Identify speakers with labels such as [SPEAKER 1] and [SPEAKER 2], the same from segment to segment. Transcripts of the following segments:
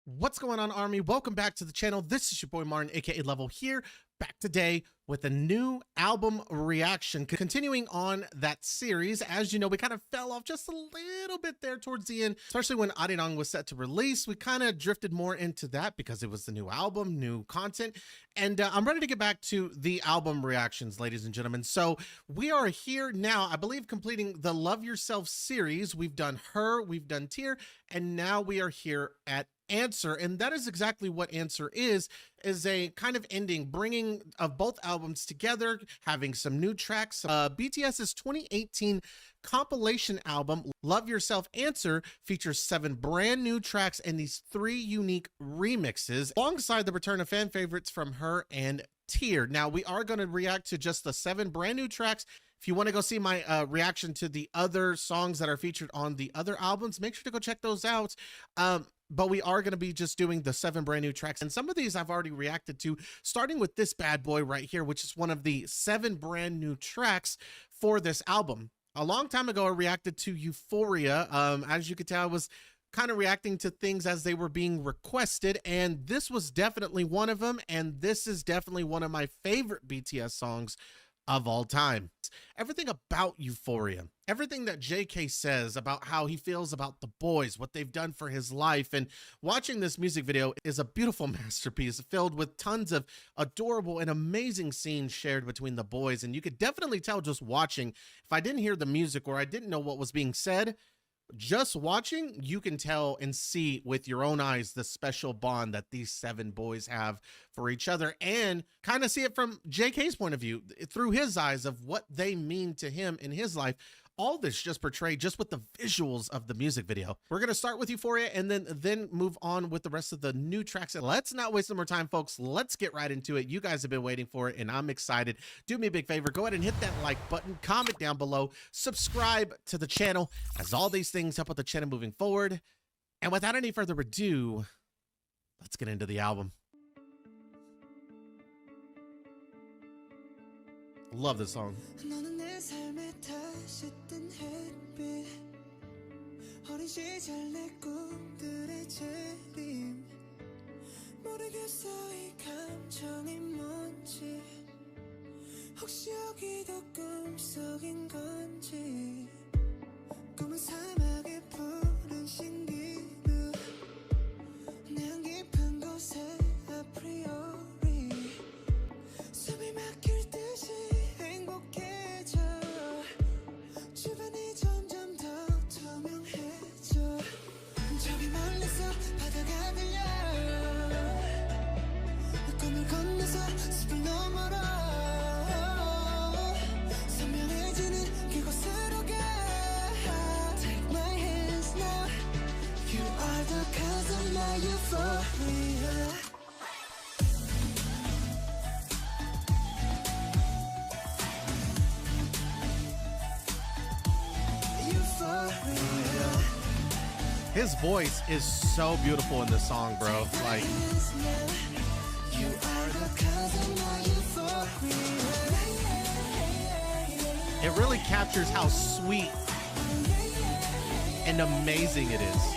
[SPEAKER 1] What's going on, Army? Welcome back to the channel. This is your boy Martin, aka Level, here, back today with a new album reaction. Continuing on that series, as you know, we kind of fell off just a little bit there towards the end, especially when Arirang was set to release. We kind of drifted more into that because it was the new album, new content, and I'm ready to get back to the album reactions, ladies and gentlemen. So we are here now, I believe, completing the Love Yourself series. We've done Her, we've done Tear, and now we are here at Answer, and that is exactly what Answer is a kind of ending, bringing of both albums together, having some new tracks. BTS's 2018 compilation album, Love Yourself Answer, features 7 brand new tracks and these 3 unique remixes, alongside the return of fan favorites from Her and Tear. Now, we are going to react to just the 7 brand new tracks. If you want to go see my reaction to the other songs that are featured on the other albums, make sure to go check those out. But we are going to be just doing the 7 brand new tracks. And some of these I've already reacted to, starting with this bad boy right here, which is one of the 7 brand new tracks for this album. A long time ago, I reacted to Euphoria. As you could tell, I was kind of reacting to things as they were being requested, and this was definitely one of them. And this is definitely one of my favorite BTS songs of all time. Everything about Euphoria, everything that JK says about how he feels about the boys, what they've done for his life, and watching this music video is a beautiful masterpiece filled with tons of adorable and amazing scenes shared between the boys. And you could definitely tell just watching, if I didn't hear the music or I didn't know what was being said, just watching, you can tell and see with your own eyes the special bond that these 7 boys have for each other, and kind of see it from JK's point of view through his eyes of what they mean to him in his life. All this just portrayed just with the visuals of the music video. We're going to start with Euphoria and then move on with the rest of the new tracks. And let's not waste some more time, folks. Let's get right into it. You guys have been waiting for it, and I'm excited. Do me a big favor. Go ahead and hit that like button, comment down below, subscribe to the channel, as all these things help with the channel moving forward. And without any further ado, let's get into the album. Love this song. His voice is so beautiful in this song, bro. Like, it really captures how sweet and amazing it is.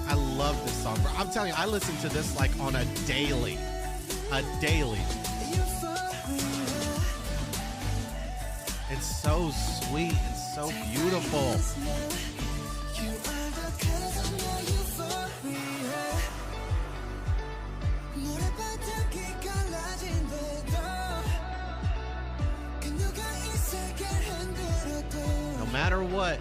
[SPEAKER 1] I love this song, bro. I'm telling you, I listen to this like on a daily. It's so sweet. It's so beautiful. No matter what,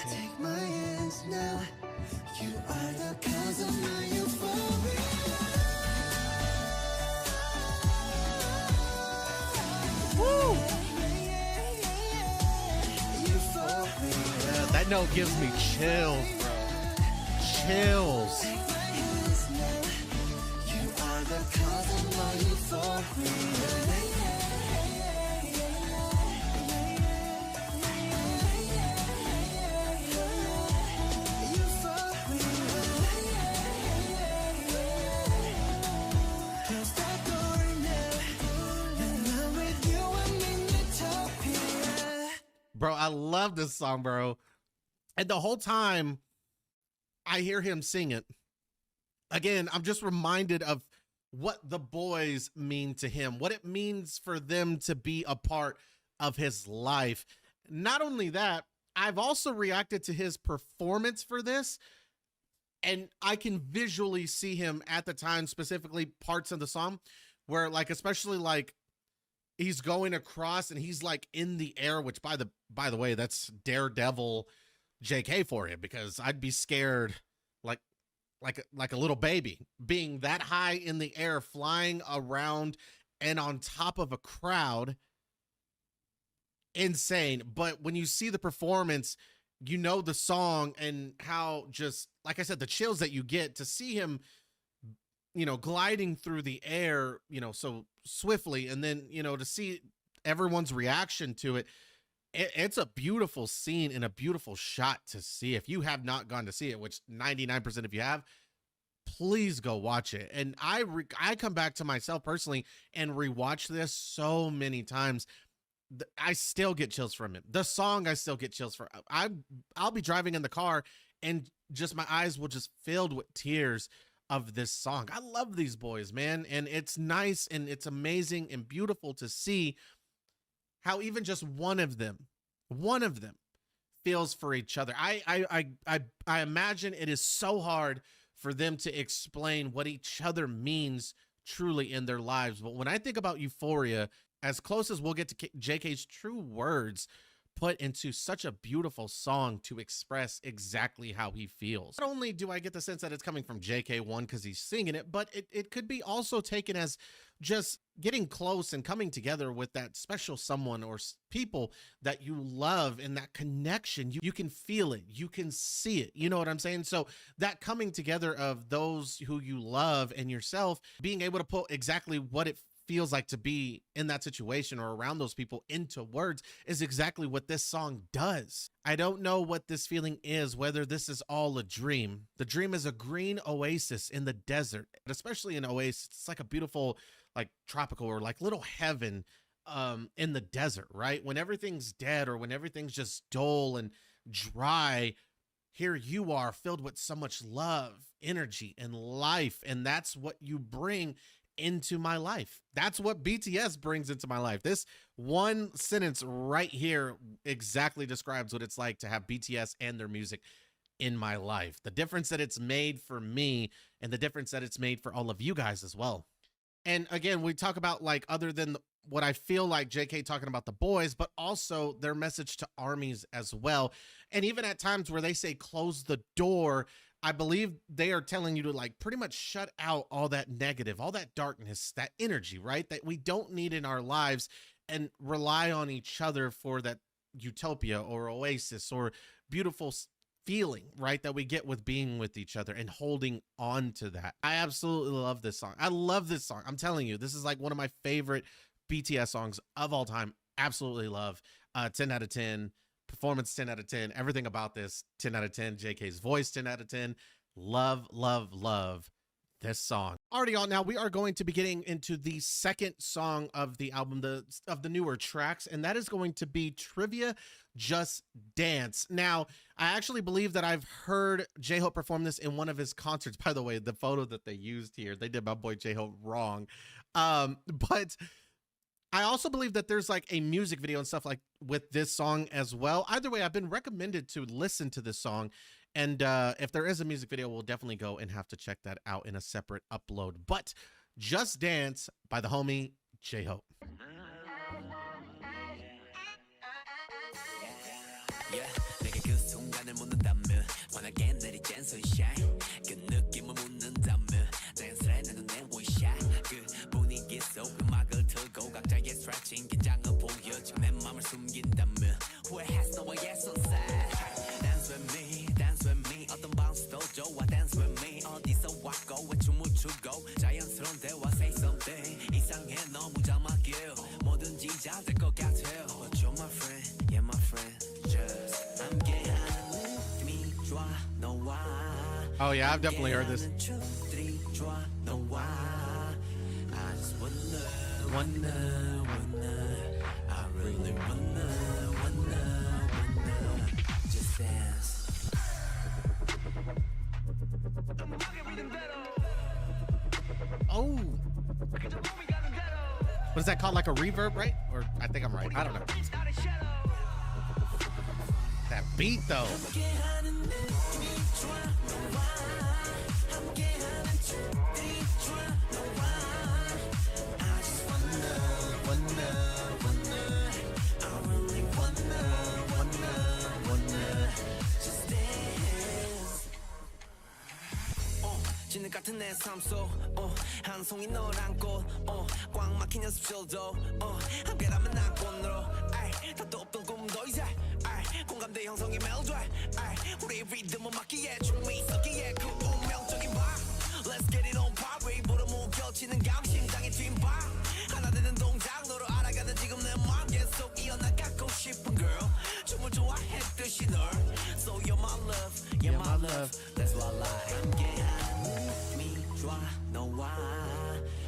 [SPEAKER 2] Take my hands now. You are the cause of my euphoria.
[SPEAKER 1] Woo! Yeah, that note gives me chills, bro. Chills.
[SPEAKER 2] You are the cause of my euphoria.
[SPEAKER 1] Bro, I love this song, bro. And the whole time I hear him sing it, again, I'm just reminded of what the boys mean to him, what it means for them to be a part of his life. Not only that, I've also reacted to his performance for this, and I can visually see him at the time, specifically parts of the song where, like, especially like he's going across and he's like in the air, which by the way, that's Daredevil JK for him, because I'd be scared like a little baby being that high in the air, flying around and on top of a crowd. Insane. But when you see the performance, you know the song and how, just like I said, the chills that you get to see him, you know, gliding through the air, you know, so swiftly, and then, you know, to see everyone's reaction to it, it's a beautiful scene and a beautiful shot to see. If you have not gone to see it, which 99% of you have, please go watch it. And I come back to myself personally and rewatch this so many times. I still get chills from it. The song, I still get chills for. I'll be driving in the car and just my eyes will just filled with tears of this song. I love these boys, man. And it's nice and it's amazing and beautiful to see how even just one of them feels for each other. I imagine it is so hard for them to explain what each other means truly in their lives. But when I think about Euphoria, as close as we'll get to JK's true words put into such a beautiful song to express exactly how he feels. Not only do I get the sense that it's coming from JK1 because he's singing it, but it could be also taken as just getting close and coming together with that special someone or people that you love, and that connection. You can feel it, you can see it, you know what I'm saying? So that coming together of those who you love and yourself, being able to put exactly what it feels like to be in that situation or around those people into words is exactly what this song does. I don't know what this feeling is, whether this is all a dream. The dream is a green oasis in the desert, especially an oasis. It's like a beautiful, like tropical or like little heaven in the desert, right? When everything's dead or when everything's just dull and dry, here you are filled with so much love, energy, and life. And that's what you bring into my life. That's what BTS brings into my life. This one sentence right here exactly describes what it's like to have BTS and their music in my life. The difference that it's made for me and the difference that it's made for all of you guys as well. And again, we talk about, like, other than what I feel like JK talking about the boys, but also their message to armies as well. And even at times where they say close the door, I believe they are telling you to, like, pretty much shut out all that negative, all that darkness, that energy, right? That we don't need in our lives, and rely on each other for that utopia or oasis or beautiful feeling, right? That we get with being with each other and holding on to that. I absolutely love this song. I love this song. I'm telling you, this is like one of my favorite BTS songs of all time. Absolutely love. 10 out of 10. Performance 10 out of 10. Everything about this 10 out of 10. JK's voice 10 out of 10. Love, love, love this song. Already on now, we are going to be getting into the second song of the album, of the newer tracks, and that is going to be Trivia Just Dance. Now, I actually believe that I've heard J-Hope perform this in one of his concerts. By the way, the photo that they used here, they did my boy J-Hope wrong. But I also believe that there's like a music video and stuff like with this song as well. Either way, I've been recommended to listen to this song. And if there is a music video, we'll definitely go and have to check that out in a separate upload. But Just Dance by the homie J-Hope.
[SPEAKER 2] Yeah, 내가 그 순간을 묻는다면 환하게 내리쬐는 sunshine 그 느낌을 묻는다면 자연스레 내 눈에 보이샤 그 분위기 속 음악을 틀고 각자의 stretching 긴장을 보여주고 내 맘을 숨긴다면 후회했어 너와의 sunset dance with me 어떤 bounce도 좋아 dance with me 어디서 왔고 왜 춤을 추고 자연스러운 대화 say something 이상해 너무 자막이야 뭐든지 잘 될 것 같아 But you're my friend, yeah my friend
[SPEAKER 1] Oh yeah, I've definitely heard this. Oh, what is that called? Like a reverb, right? Or I think I'm right. I don't know. That beat though.
[SPEAKER 2] 진흙 같은 내 삶 속 한 송이 널 안고 꽉 막힌 연습실도 함께라면 난 꽃으로 답도 없던 꿈도 이제 공감대 형성이 멜로디 우리 리듬은 맞기에 춤이 섞이에 그 운명적인 밤 Let's get it on party 보러 무겨치는 감 심장의 뒷방 하나 되는 동작 너로 알아가는 지금 내 맘 계속 이어나가고 싶은 girl 춤을 좋아했듯이 널 So you're my love, you're my love That's what I like 함께하는 느낌이 좋아 너와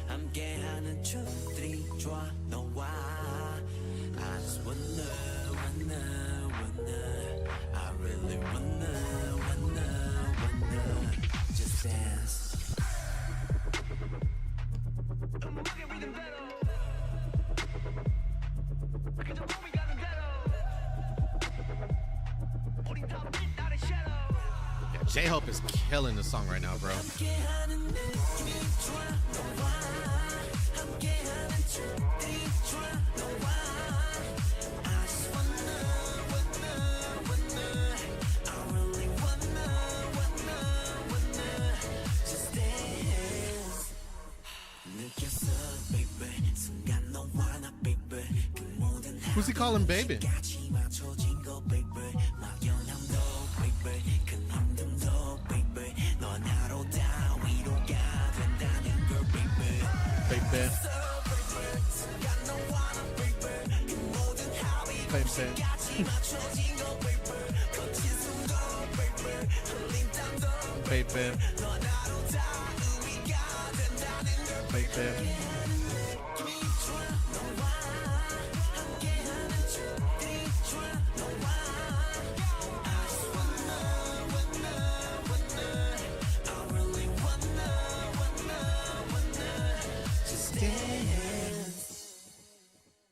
[SPEAKER 2] 함께하는 춤들이 좋아 너와 I just wanna I really wanna just dance
[SPEAKER 1] Yeah, J-Hope is killing the song right now, bro. Who's he calling baby? Baby. Baby. Baby.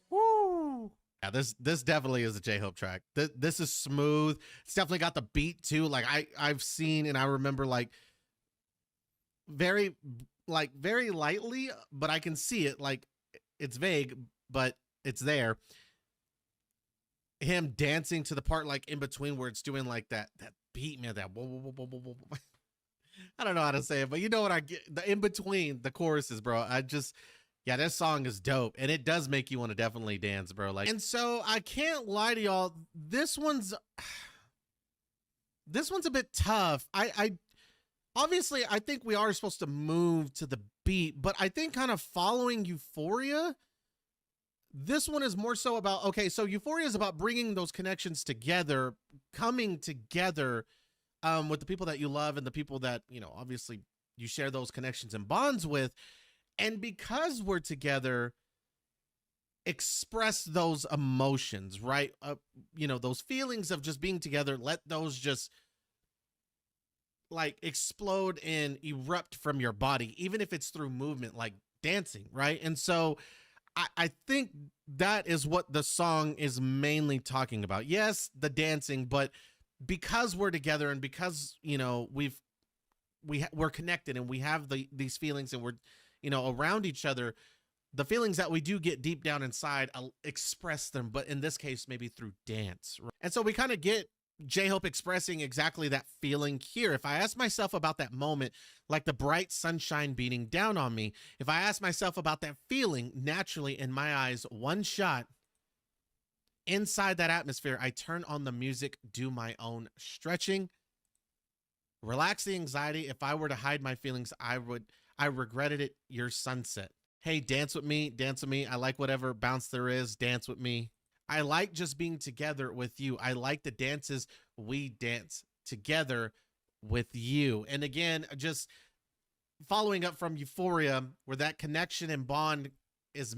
[SPEAKER 1] Woo! Yeah, this definitely is a J-Hope track. This is smooth. It's definitely got the beat too. Like I've seen and I remember like very lightly, but I can see it. Like it's vague, but it's there. Him dancing to the part like in between where it's doing like that beat, man. That whoa, whoa, whoa, whoa, whoa, whoa. I don't know how to say it, but you know what I get. The in between the choruses, bro. Yeah, this song is dope, and it does make you want to definitely dance, bro. Like, and so I can't lie to y'all. This one's a bit tough. I obviously I think we are supposed to move to the beat, but I think kind of following Euphoria, this one is more so about, okay, so Euphoria is about bringing those connections together, coming together with the people that you love and the people that, you know, obviously you share those connections and bonds with. And because we're together, express those emotions, right? You know, those feelings of just being together, let those just like explode and erupt from your body, even if it's through movement, like dancing, right? And so I think that is what the song is mainly talking about. Yes, the dancing, but because we're together and because we're connected and we have these feelings and we're around each other, the feelings that we do get deep down inside, I'll express them, but in this case, maybe through dance. Right? And so we kind of get J-Hope expressing exactly that feeling here. If I ask myself about that moment, like the bright sunshine beating down on me, if I ask myself about that feeling, naturally in my eyes, one shot inside that atmosphere, I turn on the music, do my own stretching, relax the anxiety. If I were to hide my feelings, I regretted it. Your sunset. Hey, dance with me, dance with me. I like whatever bounce there is. Dance with me. I like just being together with you. I like the dances we dance together with you. And again, just following up from Euphoria, where that connection and bond is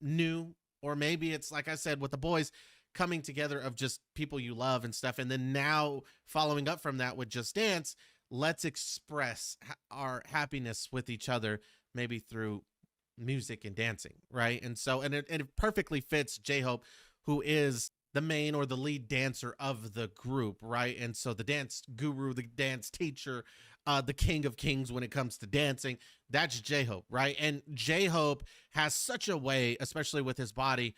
[SPEAKER 1] new, or maybe it's like I said with the boys coming together of just people you love and stuff. And then now following up from that with Just Dance, let's express our happiness with each other, maybe through music and dancing, right? And so, and it perfectly fits J-Hope, who is the main or the lead dancer of the group, right? And so the dance guru, the dance teacher, the king of kings when it comes to dancing, that's J-Hope, right? And J-Hope has such a way, especially with his body,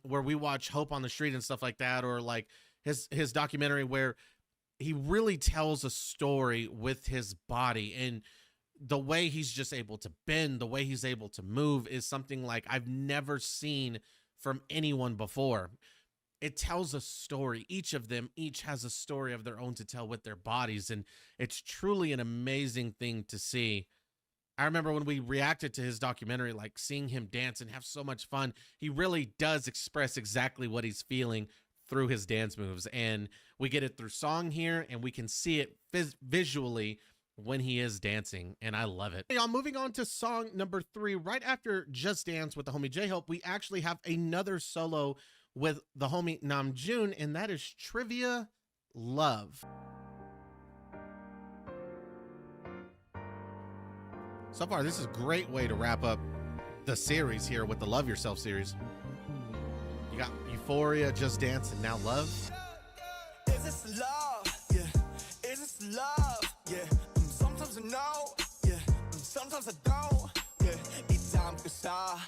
[SPEAKER 1] where we watch Hope on the Street and stuff like that, or like his documentary where he really tells a story with his body, and the way he's just able to bend, the way he's able to move is something like I've never seen from anyone before. It tells a story. Each of them, each has a story of their own to tell with their bodies. And it's truly an amazing thing to see. I remember when we reacted to his documentary, like seeing him dance and have so much fun. He really does express exactly what he's feeling through his dance moves. And we get it through song here, and we can see it visually when he is dancing, and I love it. Hey, y'all, moving on to song number 3, right after Just Dance with the homie J-Hope, we actually have another solo with the homie Namjoon, and that is Trivia Love. So far, this is a great way to wrap up the series here with the Love Yourself series. You got Euphoria, Just Dance, and now Love.
[SPEAKER 2] Is this love? Yeah. Is this love? Yeah. Sometimes I know, yeah. Sometimes I don't, yeah. 이 다음 그사,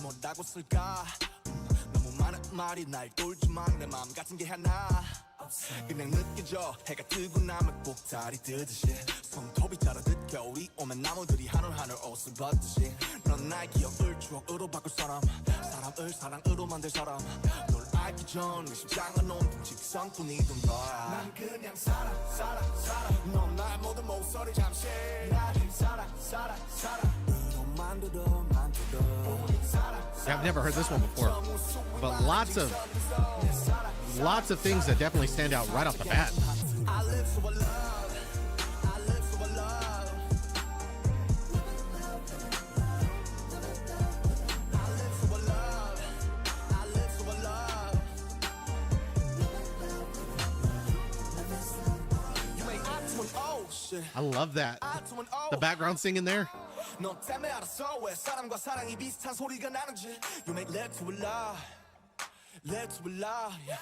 [SPEAKER 2] 뭐라고 쓸까? 너무 많은 말이 날 돌지만 내 마음 같은 게 하나. 그냥 느껴져 해가 뜨고 나면 꼭다리 뜨듯이 손톱이 자라듯 겨울이 오면 나무들이 하늘 옷을 벗듯이 넌 나의 기억을 추억으로 바꿀 사람을 사랑으로 만들 사람 널 알기 전 내 심장은 온통 직선뿐이던 거야 난 그냥 살아 넌 나의 모든 목소리 잠시 날 살아
[SPEAKER 1] I've never heard this one before, but lots of things that definitely stand out right off the bat.
[SPEAKER 2] I live for love. I live for love. I live for love. I live for love. You make I to an O shit.
[SPEAKER 1] I love that.
[SPEAKER 2] I to an O.
[SPEAKER 1] The background singing there.
[SPEAKER 2] 너 때문에 알았어 왜 사람과 사랑이 비슷한 소리가 나는지. You make love to a love. Love to a love. Yeah.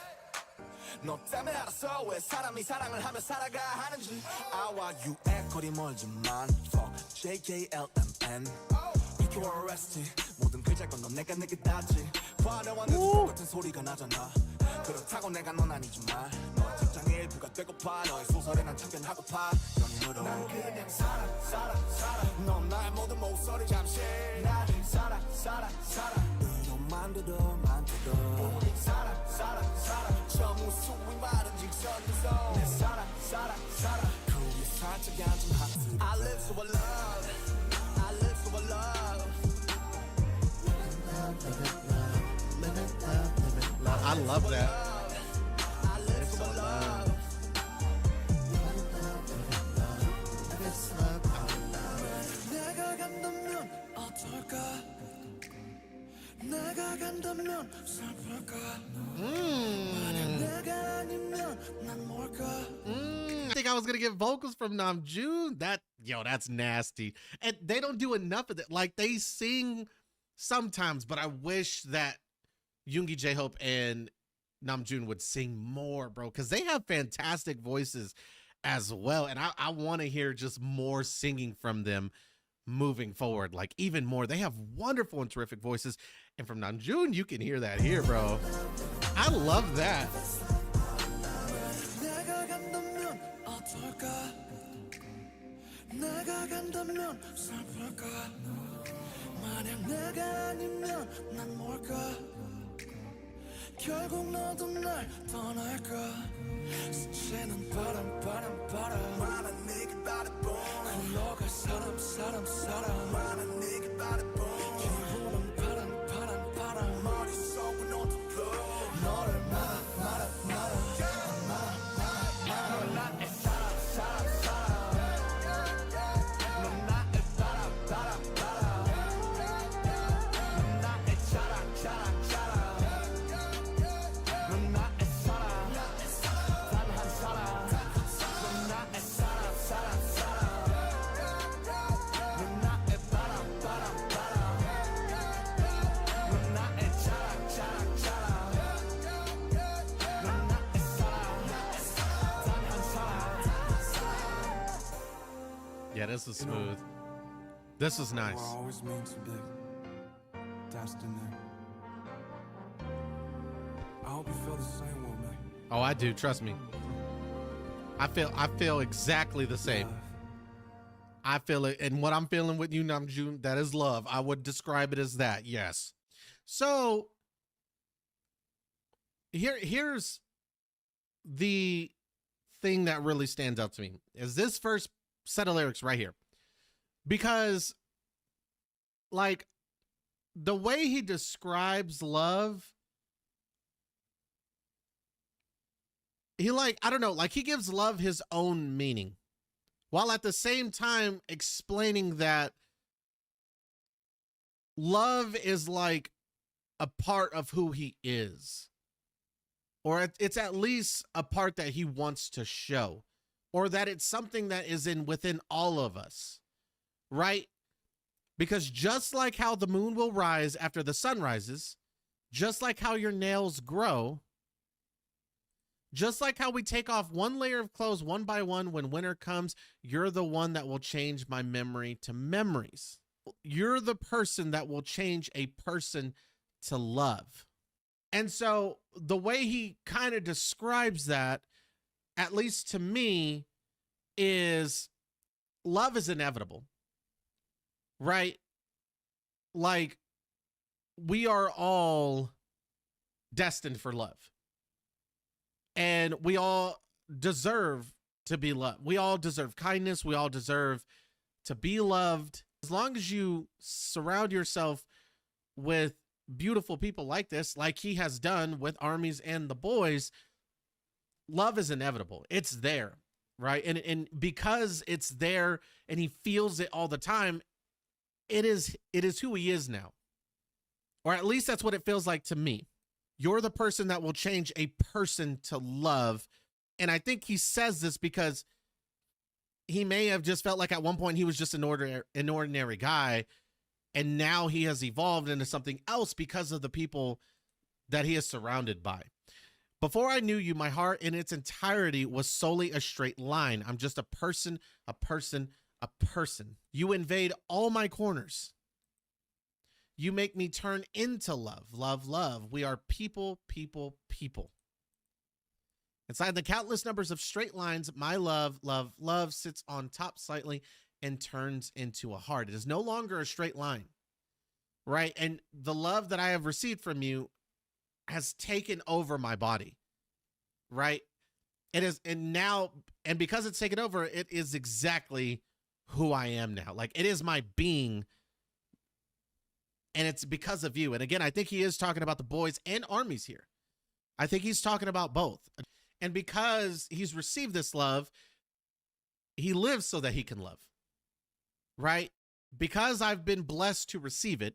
[SPEAKER 2] 너 때문에 알았어 왜 사람이 사랑을 하며 살아가 하는지 아와 유의 거리 멀지만 Fuck JKLMN Pick your arrested 모든 글자 건너 내가 내게 닿지 화려한 그 같은 소리가 나잖아 그렇다고 내가 넌 아니지만 너의 책장의 일부가 되고파 너의 소설에 난 참견하고파 연인으로 난 그냥 살아 넌 나의 모든 목소리 잠시 날 살아 의도만 들어 우리 살아 저 무수히 많은 직선에서 내 살아 그게 살짝 앉은 하트 I live for love I live for love
[SPEAKER 1] I love that.
[SPEAKER 2] I live for love 내가 간다면 어떨까 내가 간다면 슬플까 만약 내가 아니면 난 뭘까
[SPEAKER 1] I think I was gonna get vocals from Namjoon. That's nasty. And they don't do enough of that. Like they sing sometimes, but I wish that Yoongi, J-Hope, and Namjoon would sing more, bro, because they have fantastic voices as well. And I want to hear just more singing from them moving forward, like even more. They have wonderful and terrific voices. And from Namjoon, you can hear that here, bro. I love that.
[SPEAKER 2] 결국 너도 날 떠날까 스치는 바람 많은 네게 바라본 흘러갈 사람 많은 네게 바라본 기분은 바람 머릿속은 어떡해 너를 말아 넌 나의 사랑 넌 나의 바람 넌 나의 자랑
[SPEAKER 1] Yeah, this is smooth. This is nice.
[SPEAKER 3] I always mean to be destined. I hope you feel the same way, man.
[SPEAKER 1] Oh, I do. Trust me. I feel exactly the same. I feel it, and what I'm feeling with you, Namjoon, that is love. I would describe it as that. Yes. So here's the thing that really stands out to me is this first set of lyrics right here, because like the way he describes love, he like, I don't know, like he gives love his own meaning while at the same time explaining that love is like a part of who he is, or it's at least a part that he wants to show, or that it's something that is within all of us, right? Because just like how the moon will rise after the sun rises, just like how your nails grow, just like how we take off one layer of clothes one by one when winter comes, you're the one that will change my memory to memories. You're the person that will change a person to love. And so the way he kind of describes that, at least to me, is love is inevitable, right? Like we are all destined for love, and we all deserve to be loved. We all deserve kindness. We all deserve to be loved. As long as you surround yourself with beautiful people like this, like he has done with Armies and the boys, love is inevitable. It's there, right? And because it's there and he feels it all the time, it is who he is now. Or at least that's what it feels like to me. You're the person that will change a person to love. And I think he says this because he may have just felt like at one point he was just an ordinary guy, and now he has evolved into something else because of the people that he is surrounded by. Before I knew you, my heart in its entirety was solely a straight line. I'm just a person, a person, a person. You invade all my corners. You make me turn into love, love, love. We are people, people, people. Inside the countless numbers of straight lines, my love, love, love sits on top slightly and turns into a heart. It is no longer a straight line, right? And the love that I have received from you has taken over my body, right? It is, and now, and because it's taken over, it is exactly who I am now. Like it is my being, and it's because of you. And again, I think he is talking about the boys and Armies here. I think he's talking about both. And because he's received this love, he lives so that he can love, right? Because I've been blessed to receive it,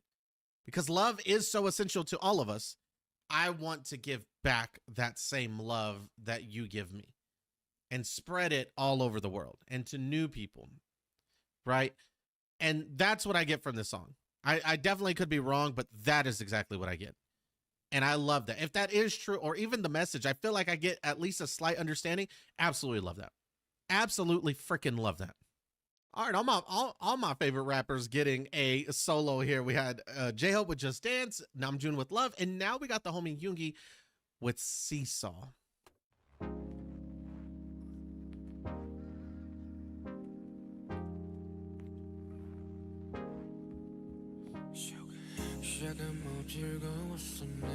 [SPEAKER 1] because love is so essential to all of us, I want to give back that same love that you give me and spread it all over the world and to new people, right? And that's what I get from this song. I definitely could be wrong, but that is exactly what I get. And I love that. If that is true, or even the message, I feel like I get at least a slight understanding. Absolutely love that. Absolutely freaking love that. All right, all my favorite rappers getting a solo here. We had J-Hope with Just Dance, Namjoon with Love, and now we got the homie Yoongi with Seesaw.
[SPEAKER 3] 시작은 뭐 즐거웠었네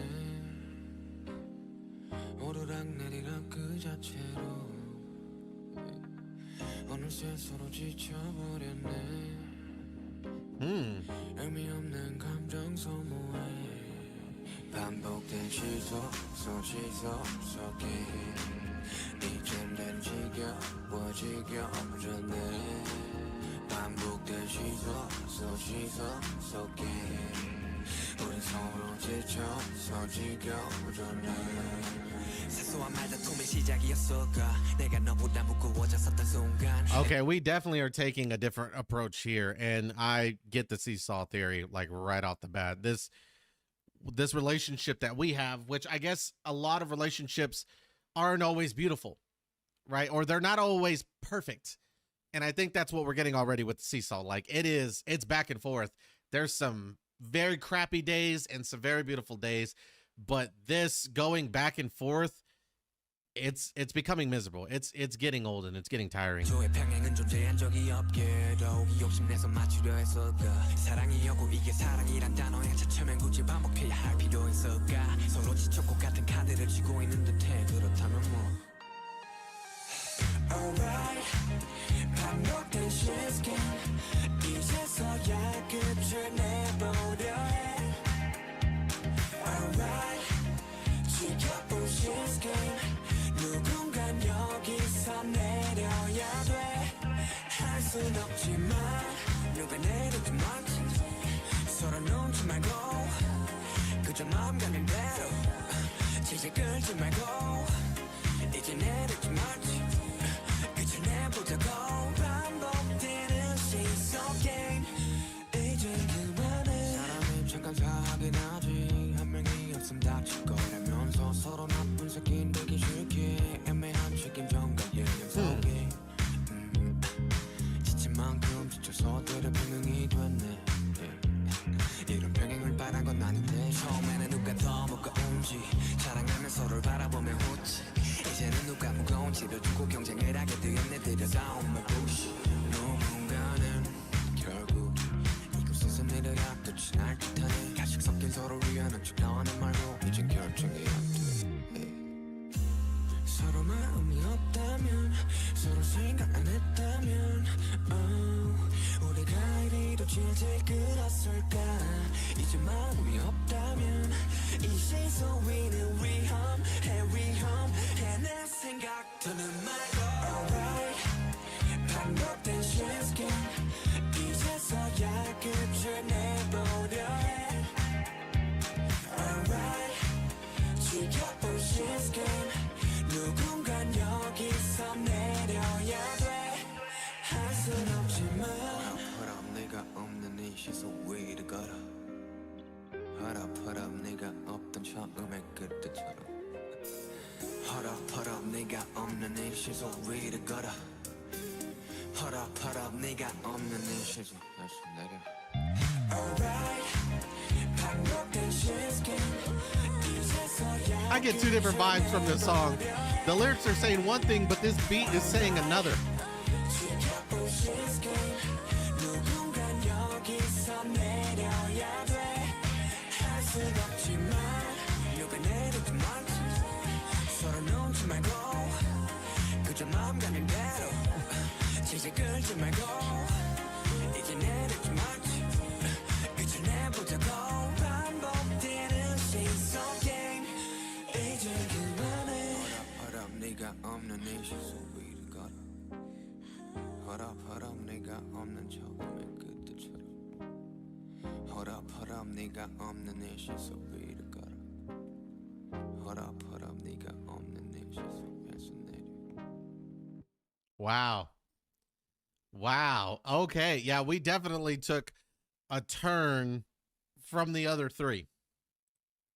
[SPEAKER 3] 오르락내리락 그 자체로 어느새 서로 지쳐버렸네 의미 없는 감정 소모해 반복된 시속 속에 이젠 난 지겨워졌네 반복된 시속 속에 우린 서로 지쳐서 지겨워졌네 사소한 말다툼의 시작이었을까 내가 너보다 무거워졌었던 순간.
[SPEAKER 1] Okay, we definitely are taking a different approach here, and I get the seesaw theory like right off the bat. This relationship that we have, which I guess a lot of relationships aren't always beautiful, right? Or they're not always perfect. And I think that's what we're getting already with the seesaw. Like it's back and forth. There's some very crappy days and some very beautiful days, but this going back and forth, it's becoming miserable. It's getting old and it's getting tiring.
[SPEAKER 3] 평행은 존재한 적이 없게도 욕심내서 맞추려 했을까 사랑이었고 이게 사랑이란 단어에 차츰엔 굳이 반복해야 할 필요 있을까 서로 지쳤고 같은 카드를 쥐고 있는 듯해 그렇다면 뭐 Alright 반복된 시스템 이제서야 끝을 내보려 해 Alright 지켜본 시스템 누군간 여기서 내려야 돼 할 순 없지만 누가 내리든 말든 서로 눈치 말고 그저 마음 가는 대로 질질 끌지 말고 이제 내리지 말지 그저 내보자고 반복되는 시속 게임 이제 그만해 사람이 잠깐 사하긴 하지 한 명이 없음 다칠 거라면서 서로 나쁜 새끼 되기 싫게 애매한 책임전과 예념성이 지친 만큼 지쳐서 때려 병행이 됐네 이런 병행을 바란 건 아닌데 처음에는 누가 더 무거운지 자랑하면 서로를 바라보며 웃지 이제는 누가 무거운지를 두고 경쟁을 하게 되었네 들여다온 말 부시 누군가는 결국 이곳에서 내려야 끝이 날 듯하네 가식 섞인 서로 위하는 척 너는 말고 이젠 결정이 안돼 서로 마음이 없다면 서로 생각 안 했다면 우리가 이리도 질질 끌었을까 이제 마음이 없다면 이 시선 위는 위험해 내 생각 더는 말고 Alright 반복된 시스템 이제서야 끝을 내보려 해 Alright 지켜본 시스템 누군간 여기서 내려야 돼 할 순 없지만 허락 내가 없는 이 시속 위를 걸어 허락 내가 없던 처음의 그때처럼 허락 내가 없는 이 시속 위를 걸어 허락 네가 없는 이 시속 다시 내려 Alright 반복된 시스템
[SPEAKER 1] I get two different vibes from this song. The lyrics are saying one thing, but this beat is saying another.
[SPEAKER 3] 네가 없는 이 시속 위를 걸어 허락 네가 없는 처음의 그때처럼 허락 네가 없는 이 시속 위를 걸어 허락 네가 없는 이 시속에서 내려
[SPEAKER 1] Wow. Okay. Yeah, we definitely took a turn from the other three.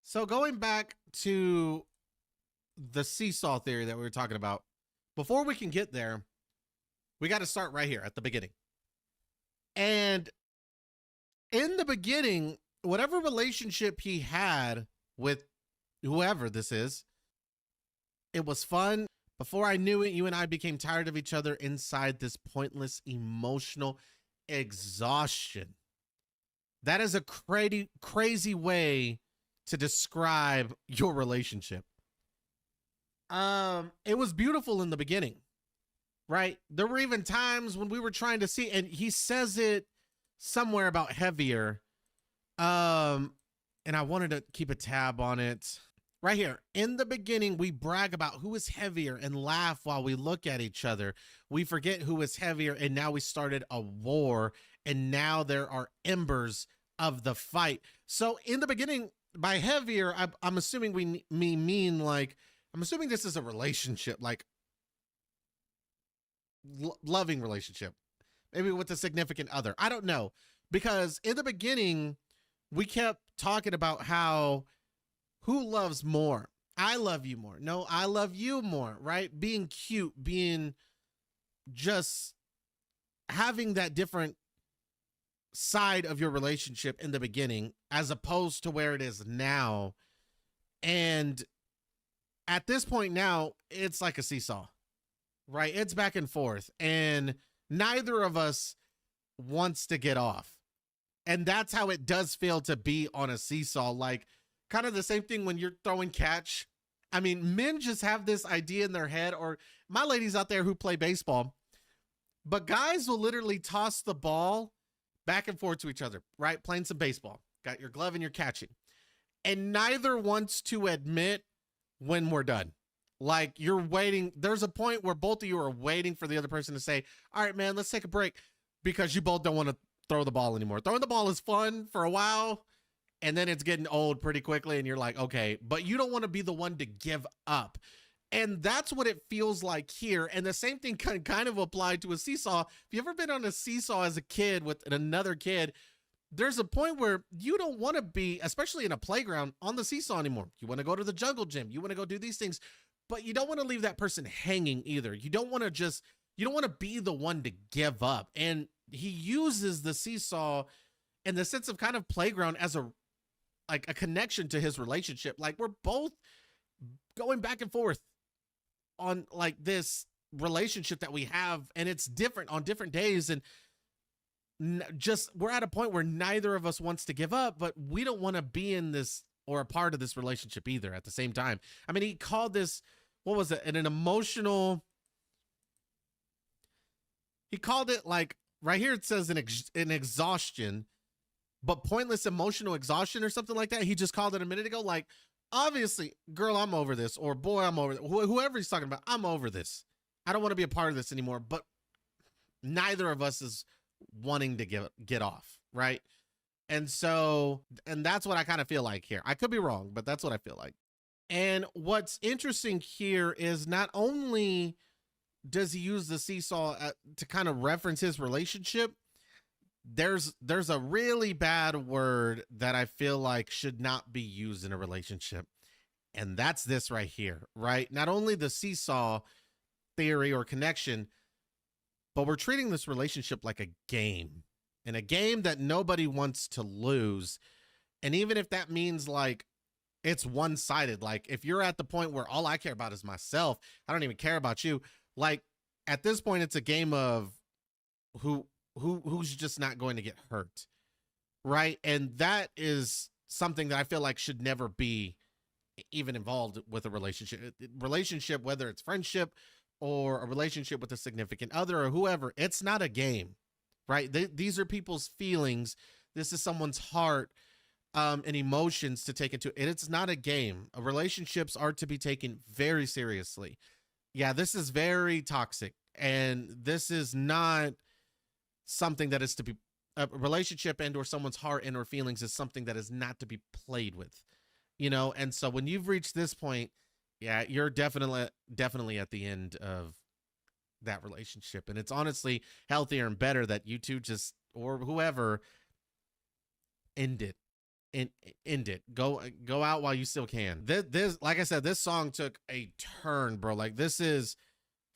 [SPEAKER 1] So going back to the seesaw theory that we were talking about, before we can get there, we got to start right here at the beginning. And in the beginning, whatever relationship he had with whoever this is, it was fun. Before I knew it, you and I became tired of each other inside this pointless emotional exhaustion. That is a crazy way to describe your relationship. It was beautiful in the beginning, right? There were even times when we were trying to see, and he says it somewhere about heavier. And I wanted to keep a tab on it. Right here, in the beginning, we brag about who is heavier and laugh while we look at each other. We forget who is heavier, and now we started a war, and now there are embers of the fight. So in the beginning, by heavier, I'm assuming we mean like, I'm assuming this is a relationship, like loving relationship, maybe with a significant other. I don't know, because in the beginning, we kept talking about how who loves more? I love you more. No, I love you more, right? Being cute, being just having that different side of your relationship in the beginning as opposed to where it is now. And at this point now, it's like a seesaw, right? It's back and forth, and neither of us wants to get off. And that's how it does feel to be on a seesaw. Like, kind of the same thing when you're throwing catch. I mean, men just have this idea in their head, or my ladies out there who play baseball, but guys will literally toss the ball back and forth to each other, right? Playing some baseball. Got your glove and you're catching. And neither wants to admit when we're done. Like, you're waiting. There's a point where both of you are waiting for the other person to say, all right, man, let's take a break, because you both don't want to throw the ball anymore. Throwing the ball is fun for a while, and then it's getting old pretty quickly, and you're like, okay, but you don't want to be the one to give up. And that's what it feels like here. And the same thing can kind of apply to a seesaw. If you ever been on a seesaw as a kid with another kid, there's a point where you don't want to be, especially in a playground, on the seesaw anymore. You want to go to the jungle gym. You want to go do these things, but you don't want to leave that person hanging either. You don't want to be the one to give up. And he uses the seesaw in the sense of kind of playground as a connection to his relationship. Like, we're both going back and forth on like this relationship that we have, and it's different on different days. And we're at a point where neither of us wants to give up, but we don't want to be in this or a part of this relationship either at the same time. I mean, he called this, what was it? An emotional, he called it, like, right here it says an exhaustion, but pointless emotional exhaustion or something like that. He just called it a minute ago. Like, obviously, girl, I'm over this, or boy, I'm over whoever he's talking about. I'm over this. I don't want to be a part of this anymore. But neither of us is wanting to get off, right? And so, and that's what I kind of feel like here. I could be wrong, but that's what I feel like. And what's interesting here is not only does he use the seesaw to kind of reference his relationship, there's a really bad word that I feel like should not be used in a relationship. And that's this right here, right? Not only the seesaw theory or connection, but we're treating this relationship like a game, and a game that nobody wants to lose. And even if that means like it's one-sided, like if you're at the point where all I care about is myself, I don't even care about you. Like, at this point, it's a game of who's just not going to get hurt, right? And that is something that I feel like should never be even involved with a relationship, whether it's friendship or a relationship with a significant other or whoever. It's not a game, right? These are people's feelings. This is someone's heart and emotions to take into it. It's not a game. Relationships are to be taken very seriously. Yeah, this is very toxic, and this is not something that is to be, a relationship and or someone's heart and or feelings is something that is not to be played with, you know? And so when you've reached this point, yeah, you're definitely at the end of that relationship. And it's honestly healthier and better that you two just, or whoever, end it. And end it. Go out while you still can. This, like I said, this song took a turn, bro. Like, this is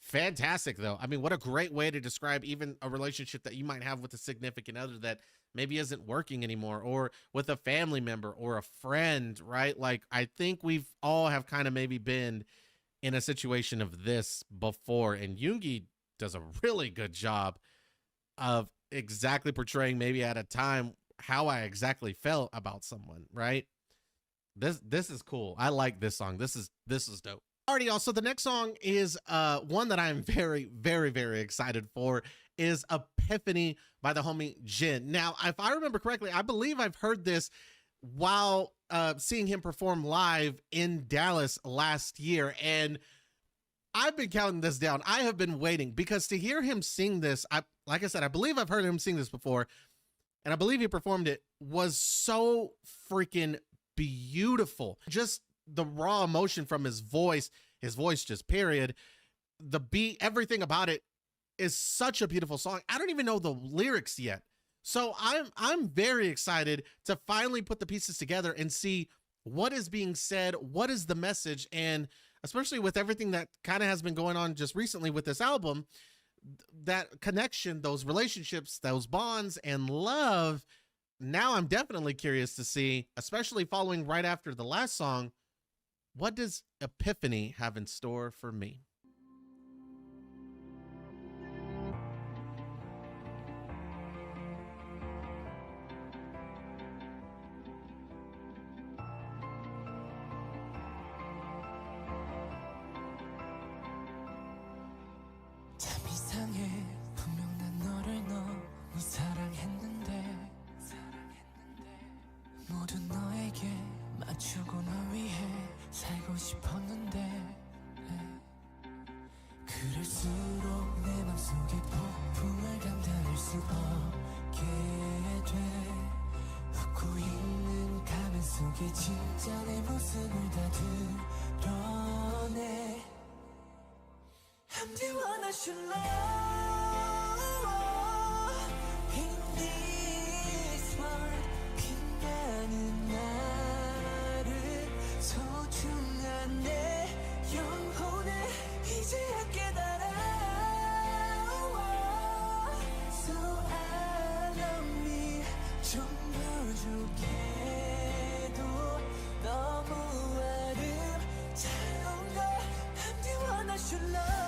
[SPEAKER 1] fantastic, though. I mean, what a great way to describe even a relationship that you might have with a significant other that maybe isn't working anymore, or with a family member or a friend, right? Like, I think we've all have kind of maybe been in a situation of this before, and Yoongi does a really good job of exactly portraying maybe at a time how I exactly felt about someone, right? This is cool. I like this song. This is dope. Alrighty, also the next song is one that I'm very, very, very excited for, is Epiphany by the homie Jin. Now, if I remember correctly, I believe I've heard this while seeing him perform live in Dallas last year, and I've been counting this down. I have been waiting because to hear him sing this, like I said, I believe I've heard him sing this before, and I believe he performed it, was so freaking beautiful. Just the raw emotion from his voice just period. The beat, everything about it is such a beautiful song. I don't even know the lyrics yet. So I'm very excited to finally put the pieces together and see what is being said, what is the message, and especially with everything that kind of has been going on just recently with this album, that connection, those relationships, those bonds, and love. Now I'm definitely curious to see, especially following right after the last song, what does Epiphany have in store for me?
[SPEAKER 3] 참 이상해 분명 난 너를 너무 사랑했는데 모두 너에게 맞추고 널 위해 살고 싶었는데 그럴수록 내 맘속에 폭풍을 감당할 수 없게 돼 웃고 있는 가면 속에 진짜 내 모습을 다 드러내 I'm the one I should love in this world 빛나는 나를 소중한 내 영혼을 이제야 깨달아 So I love me 좀 부족해도 너무 아름다운 걸 I'm the one I should love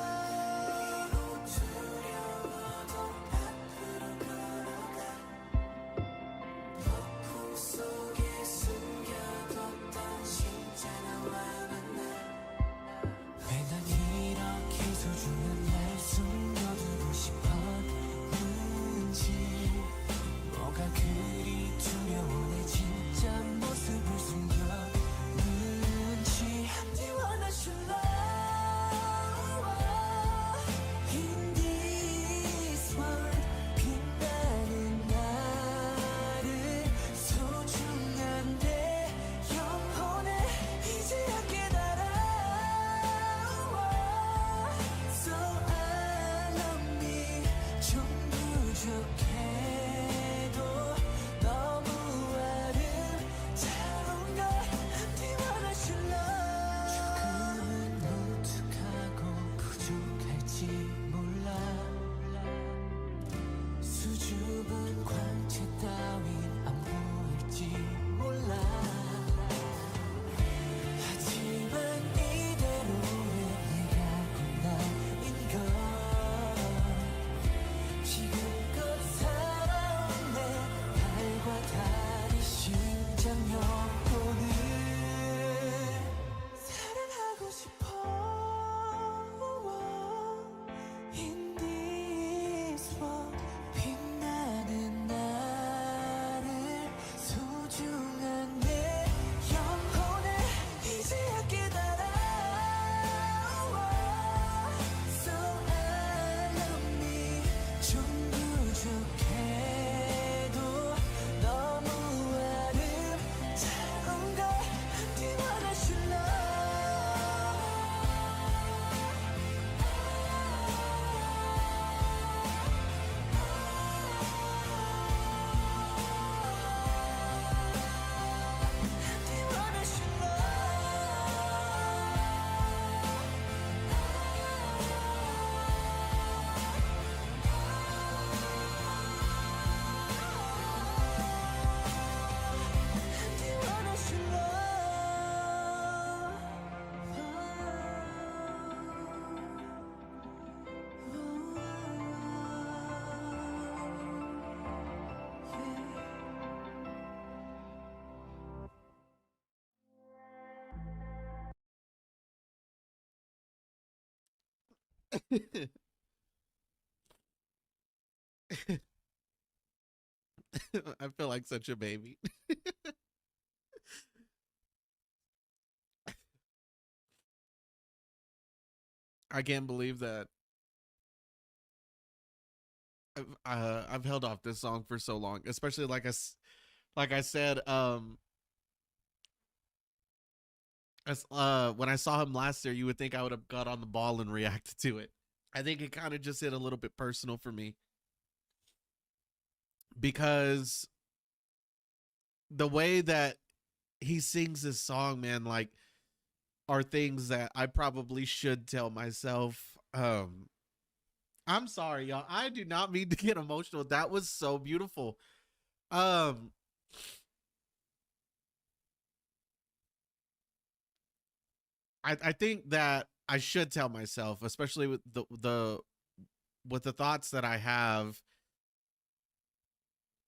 [SPEAKER 1] I feel like such a baby. I can't believe that I've held off this song for so long, especially like I said, as when I saw him last year, you would think I would have got on the ball and reacted to it. I think it kind of just hit a little bit personal for me because the way that he sings this song, man, like are things that I probably should tell myself. I'm sorry, y'all. I do not mean to get emotional. That was so beautiful. Um, I think that I should tell myself, especially with the thoughts that I have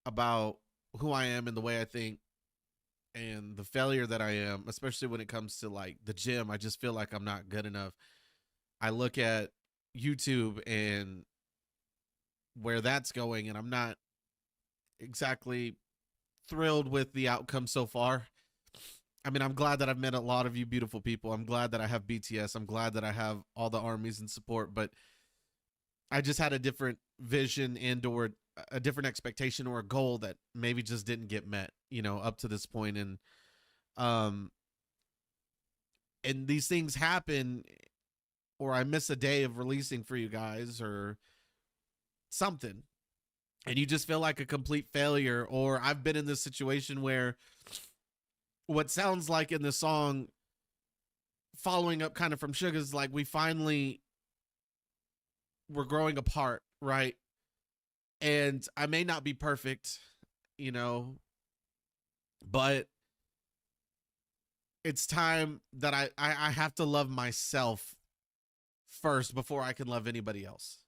[SPEAKER 1] about who I am and the way I think and the failure that I am, especially when it comes to like the gym. I just feel like I'm not good enough. I look at YouTube and where that's going, and I'm not exactly thrilled with the outcome so far. I mean, I'm glad that I've met a lot of you beautiful people. I'm glad that I have BTS. I'm glad that I have all the armies and support, but I just had a different vision and or a different expectation or a goal that maybe just didn't get met, up to this point. Um and these things happen, or I miss a day of releasing for you guys or something, and you just feel like a complete failure. Or I've been in this situation where what sounds like in the song, following up kind of from Sugar's, like we're growing apart, right? And I may not be perfect, but it's time that I have to love myself first before I can love anybody else,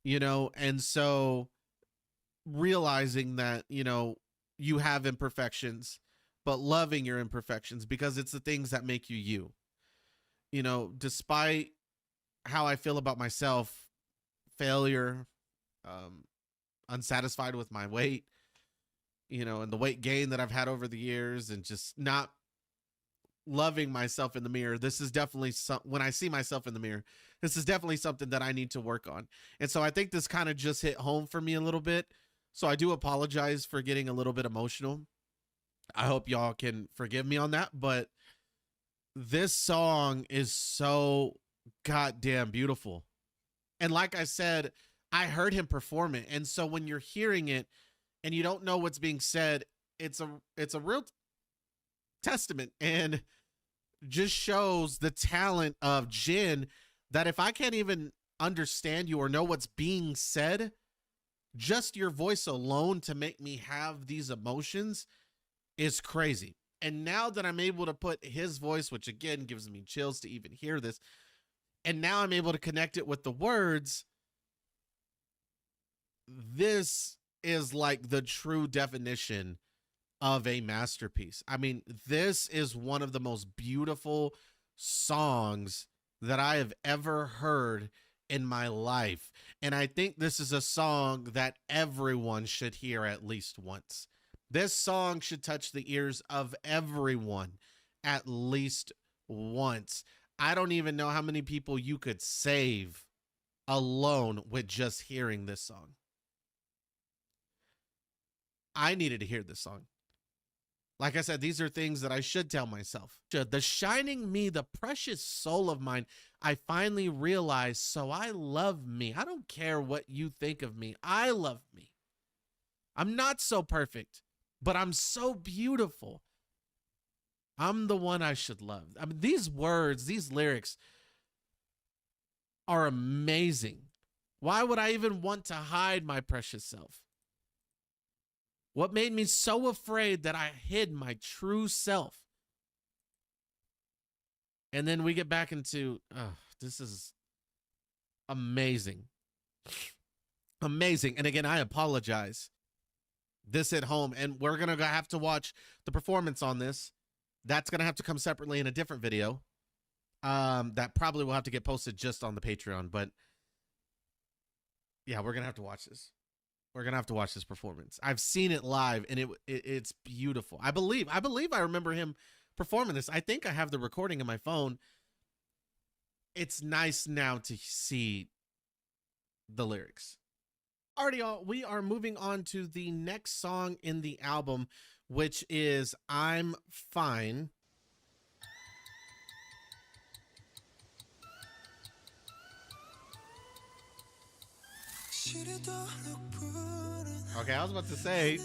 [SPEAKER 1] and so realizing that, you have imperfections, but loving your imperfections because it's the things that make you you. Despite how I feel about myself, failure, unsatisfied with my weight, and the weight gain that I've had over the years, and just not loving myself in the mirror. This is definitely when I see myself in the mirror, this is definitely something that I need to work on. And so I think this kind of just hit home for me a little bit. So I do apologize for getting a little bit emotional. I hope y'all can forgive me on that, but this song is so goddamn beautiful. And like I said, I heard him perform it. And so when you're hearing it and you don't know what's being said, it's a real testament and just shows the talent of Jin, that if I can't even understand you or know what's being said, just your voice alone to make me have these emotions is crazy. And now that I'm able to put his voice, which again gives me chills to even hear this, and now I'm able to connect it with the words, this is like the true definition of a masterpiece. I mean, this is one of the most beautiful songs that I have ever heard in my life. And I think this is a song that everyone should hear at least once. This song should touch the ears of everyone at least once. I don't even know how many people you could save alone with just hearing this song. I needed to hear this song. Like I said, these are things that I should tell myself. The shining me, the precious soul of mine, I finally realized, so I love me. I don't care what you think of me. I love me. I'm not so perfect, but I'm so beautiful. I'm the one I should love. I mean, these words, these lyrics are amazing. Why would I even want to hide my precious self? What made me so afraid that I hid my true self? And then we get back into, this is amazing. Amazing. And again, I apologize. This at home, and we're going to have to watch the performance on this. That's going to have to come separately in a different video. that probably will have to get posted just on the Patreon. But yeah, we're gonna have to watch this. We're gonna have to watch this performance. I've seen it live, and it's beautiful. I believe I remember him performing this. I think I have the recording in my phone. It's nice now to see the lyrics. Alrighty, y'all. We are moving on to the next song in the album, which is "I'm Fine." Okay, I was about to say.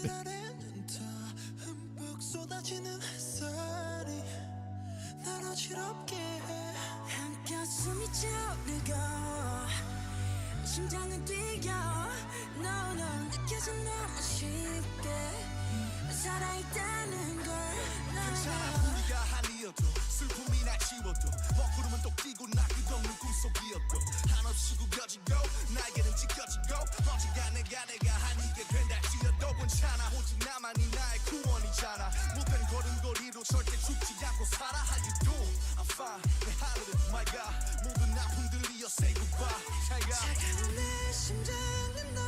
[SPEAKER 2] 슬픔이나 지워도 먹구름은 또 끼고 나 끝없는 꿈속이었고 한없이 구겨지고 나에게는 찢겨지고 언젠가 내가 한 이게 된다 지어도 괜찮아 오직 나만이 나의 구원이잖아 못된 걸음걸이로 절대 죽지 않고 살아 How you doing? I'm fine 내 하루는 my God 모든 아픔들이여 say goodbye 잘가 차가운 내 심장은 널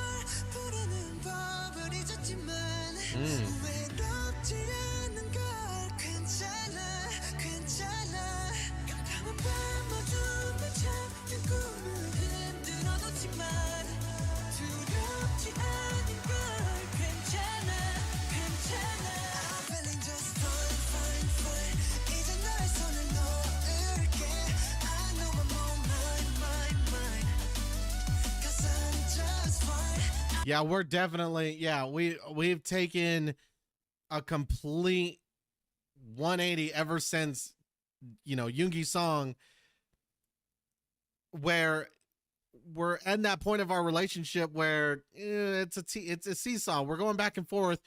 [SPEAKER 2] 부르는 법을 잊었지만 외롭지 않는 걸 괜찮아 깜깜한 밤 어둠에 잠든 꿈을 흔들어놓지만 두렵지 않은 걸 괜찮아 I'm feeling just fine 이제 너의 손을 놓을게 I know I'm on mine Cause I'm just fine
[SPEAKER 1] Yeah, we're definitely, we've taken a complete 180 ever since, Yoongi's song, where we're at that point of our relationship where it's a seesaw. We're going back and forth.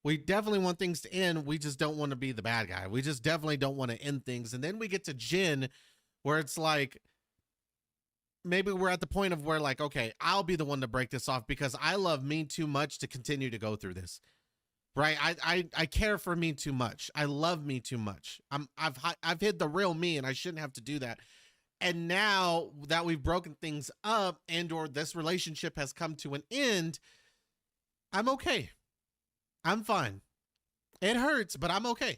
[SPEAKER 1] We definitely want things to end. We just don't want to be the bad guy. We just definitely don't want to end things. And then we get to Jin, where it's like, maybe we're at the point of where like, okay, I'll be the one to break this off because I love me too much to continue to go through this. Right? I care for me too much. I love me too much. I've hid the real me and I shouldn't have to do that. And now that we've broken things up and or this relationship has come to an end, I'm okay. I'm fine. It hurts, but I'm okay.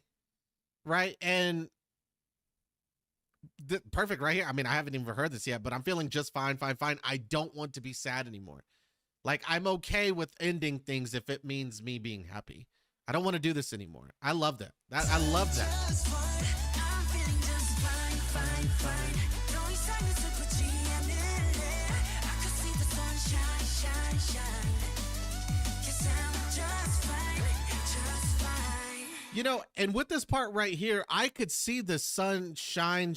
[SPEAKER 1] Right? And perfect right here. I mean, I haven't even heard this yet, but I'm feeling just fine. I don't want to be sad anymore. Like, I'm okay with ending things if it means me being happy. I don't want to do this anymore. I love that. I love that. And with this part right here, I could see the sun shine.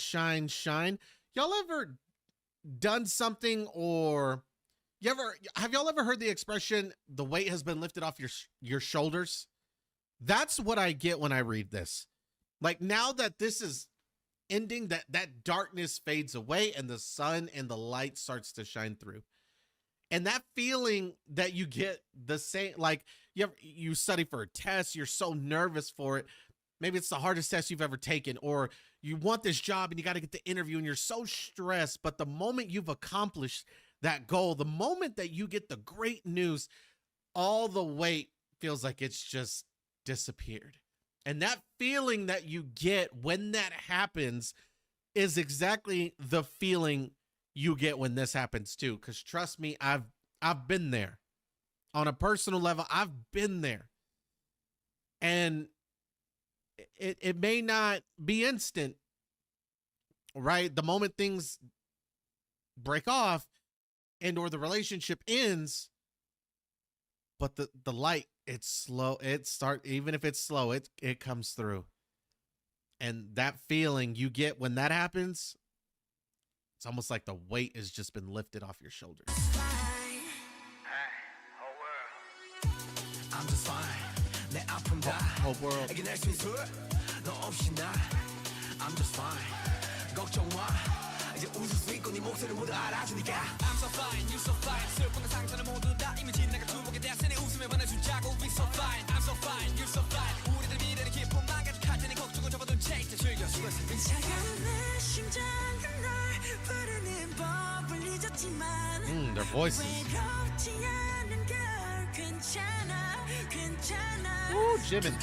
[SPEAKER 1] Y'all ever done something or have y'all ever heard the expression, the weight has been lifted off your shoulders? That's what I get when I read this. Like, now that this is ending, that darkness fades away and the sun and the light starts to shine through. And that feeling that you get the same, like you study for a test, you're so nervous for it. Maybe it's the hardest test you've ever taken, or you want this job and you got to get the interview and you're so stressed. But the moment you've accomplished that goal, the moment that you get the great news, all the weight feels like it's just disappeared. And that feeling that you get when that happens is exactly the feeling you get when this happens too. Because trust me, I've been there. On a personal level, I've been there. And it may not be instant, right? The moment things break off and or the relationship ends, but the light, it's slow. Even if it's slow, it comes through. And that feeling you get when that happens, it's almost like the weight has just been lifted off your shoulders.
[SPEAKER 2] I'm just fine. 내 아픔 다
[SPEAKER 1] whole world.
[SPEAKER 2] 이겨낼 수 있어. 너 없이 나 I'm just fine. 걱정 마. 이제 웃을 수 있고 네 목소리 모두 알아주니까 I'm so fine, you so fine. 슬픔과 상처는 모두 다 이미 지나가 두목에 대해서 내 웃음에 보내주자고 We so fine, I'm so fine, you so fine. 우리들 미래를 기쁨만 가득할 테니 걱정을 접어둔 채 이제 즐겨 수고했어. 차가운 내 심장을
[SPEAKER 1] Their voices. Ooh, Jimin.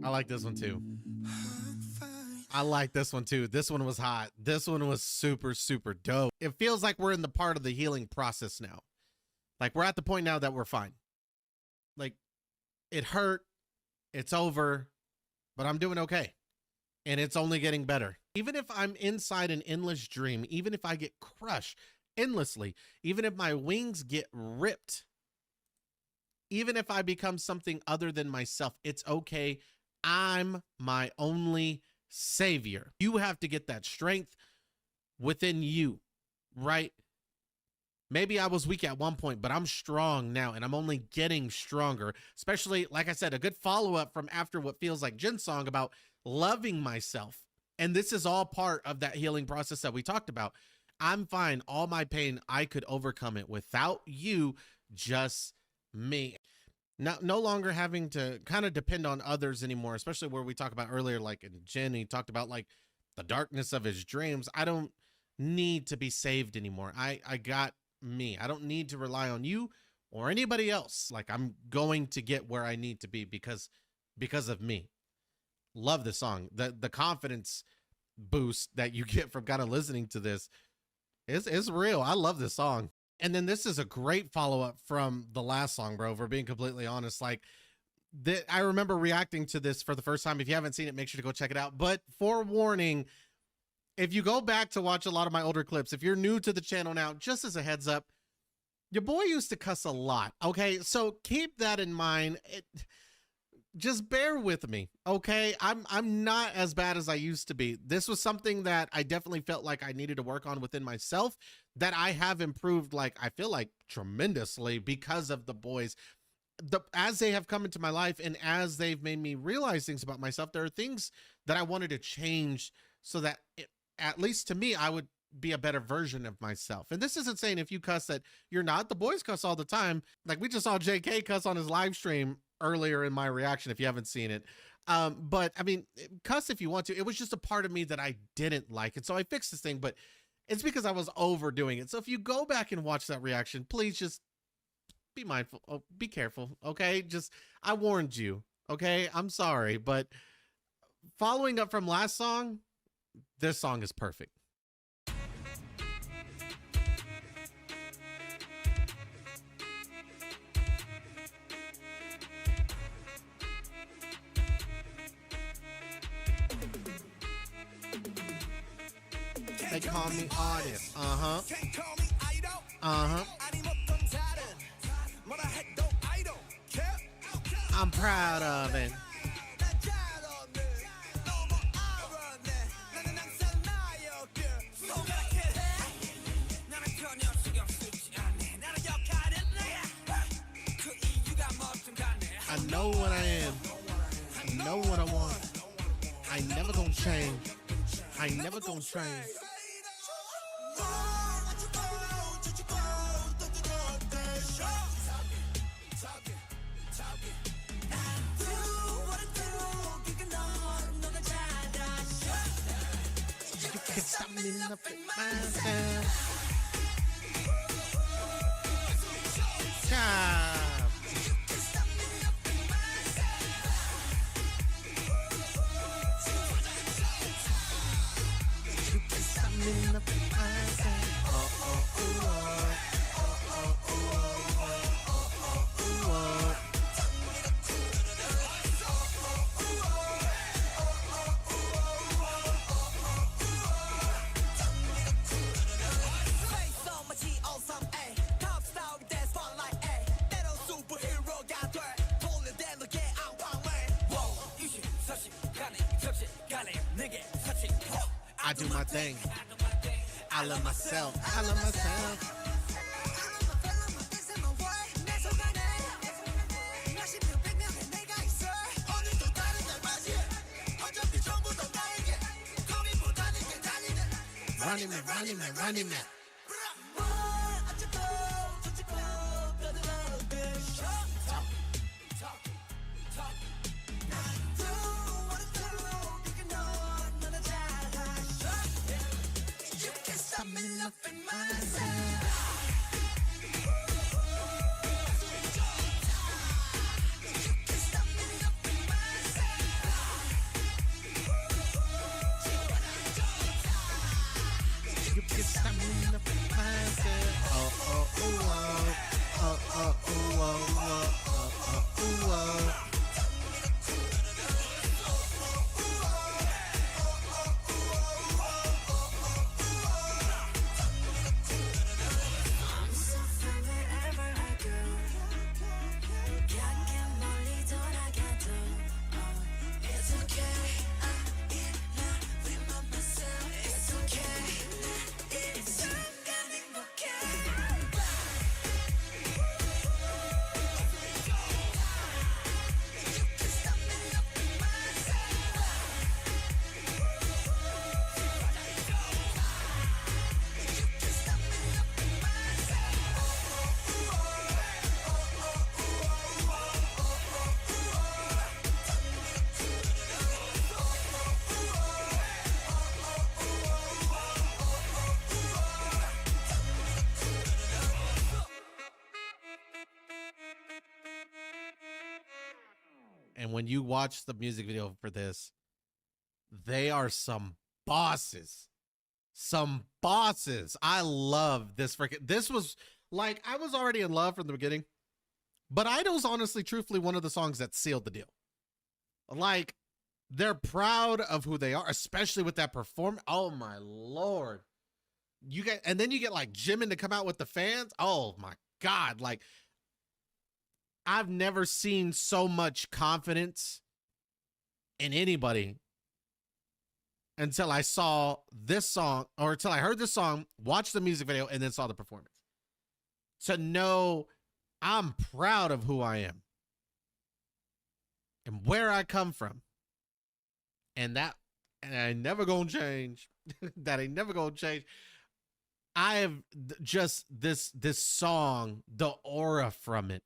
[SPEAKER 1] I like this one too. I like this one too. This one was hot. This one was super, super dope. It feels like we're in the part of the healing process now. Like we're at the point now that we're fine. Like it hurt, it's over, but I'm doing okay. And it's only getting better. Even if I'm inside an endless dream, even if I get crushed endlessly, even if my wings get ripped, even if I become something other than myself, it's okay. I'm my only savior. You have to get that strength within you, right? Maybe I was weak at one point, but I'm strong now, and I'm only getting stronger. Especially, like I said, a good follow-up from after what feels like Jin's song about loving myself. And this is all part of that healing process that we talked about. I'm fine. All my pain, I could overcome it without you, just me. Now, no longer having to kind of depend on others anymore, especially where we talked about earlier, like in Jin, he talked about like the darkness of his dreams. I don't need to be saved anymore. I got me. I don't need to rely on you or anybody else. Like I'm going to get where I need to be because of me. Love the song. The confidence boost that you get from kind of listening to this is real. I love this song. And then this is a great follow-up from the last song, bro, if we're being completely honest. Like, I remember reacting to this for the first time. If you haven't seen it, make sure to go check it out. But forewarning, if you go back to watch a lot of my older clips, if you're new to the channel now, just as a heads up, your boy used to cuss a lot, okay? So keep that in mind. Just bear with me, okay? I'm not as bad as I used to be. This was something that I definitely felt like I needed to work on within myself, that I have improved, like, I feel like tremendously because of the boys. As they have come into my life and as they've made me realize things about myself, there are things that I wanted to change so that at least to me, I would be a better version of myself. And this isn't saying if you cuss that you're not. The boys cuss all the time. Like we just saw JK cuss on his live stream earlier in my reaction, if you haven't seen it. But I mean, cuss if you want to. It was just a part of me that I didn't like. And so I fixed this thing, but it's because I was overdoing it. So if you go back and watch that reaction, please just be mindful. Oh, be careful. Okay. Just, I warned you. Okay. I'm sorry. But following up from last song, this song is perfect. They call me artist. I'm proud of it. know what I am. I know what I want. I never gonna change. I never gonna change. You can stop me nothing myself. Child. I do my thing. I love myself. I love myself. Running me, running me, running me. And when you watch the music video for this, they are some bosses. Some bosses. I love this freaking. This was like, I was already in love from the beginning, but Idol's honestly, truthfully, one of the songs that sealed the deal. Like, they're proud of who they are, especially with that performance. Oh my Lord. You get, and then you get like Jimin to come out with the fans. Oh my God. Like, I've never seen so much confidence in anybody until I saw this song, or until I heard this song, watched the music video, and then saw the performance. To know I'm proud of who I am and where I come from. And I never gonna change. That ain't never gonna change. I have just this song, the aura from it,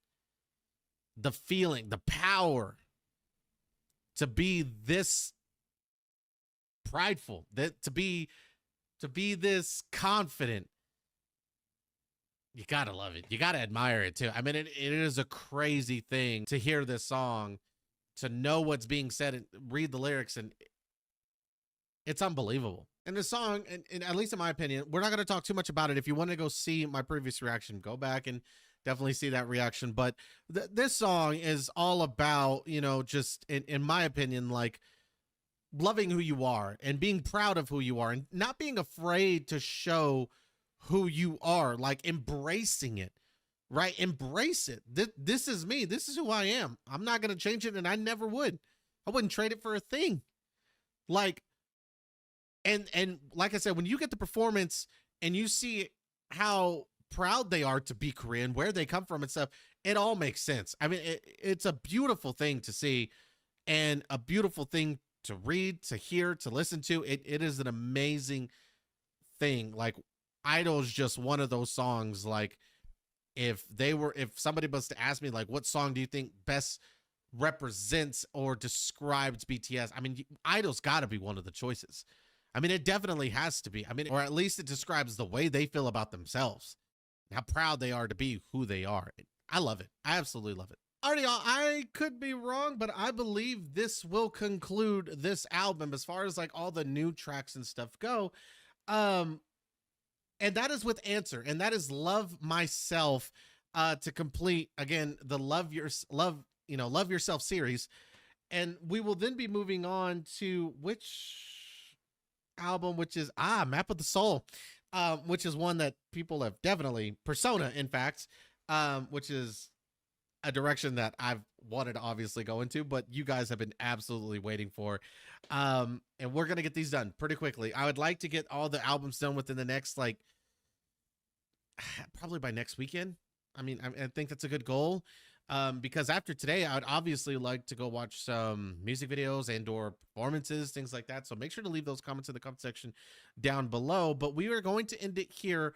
[SPEAKER 1] the feeling, the power to be this prideful, that to be this confident. You gotta love it. You gotta admire it too. I mean, it is a crazy thing to hear this song, to know what's being said and read the lyrics, and it's unbelievable. And the song, and at least in my opinion, we're not going to talk too much about it. If you want to go see my previous reaction, go back and definitely see that reaction. But this song is all about, you know, just in my opinion, like loving who you are and being proud of who you are and not being afraid to show who you are, like embracing it, right? Embrace it. This is me. This is who I am. I'm not going to change it, and I never would. I wouldn't trade it for a thing. Like, and like I said, when you get the performance and you see how proud they are to be Korean, where they come from and stuff. It all makes sense. I mean, it's a beautiful thing to see and a beautiful thing to read, to hear, to listen to. It is an amazing thing. Like, Idol is just one of those songs. Like, if somebody was to ask me, like, what song do you think best represents or describes BTS? I mean, Idol's got to be one of the choices. I mean, it definitely has to be. I mean, or at least it describes the way they feel about themselves, how proud they are to be who they are. I love it. I absolutely love it. Alrighty, y'all, I could be wrong, but I believe this will conclude this album as far as like all the new tracks and stuff go. And that is with Answer, and that is Love Myself, to complete again the Love Yourself series. And we will then be moving on to which album, which is Map of the Soul, which is one that people have definitely, Persona in fact, which is a direction that I've wanted to obviously go into, but you guys have been absolutely waiting for. And we're gonna get these done pretty quickly. I would like to get all the albums done within the next, like, probably by next weekend. I mean, I think that's a good goal. Because after today, I would obviously like to go watch some music videos and or performances, things like that. So make sure to leave those comments in the comment section down below. But we are going to end it here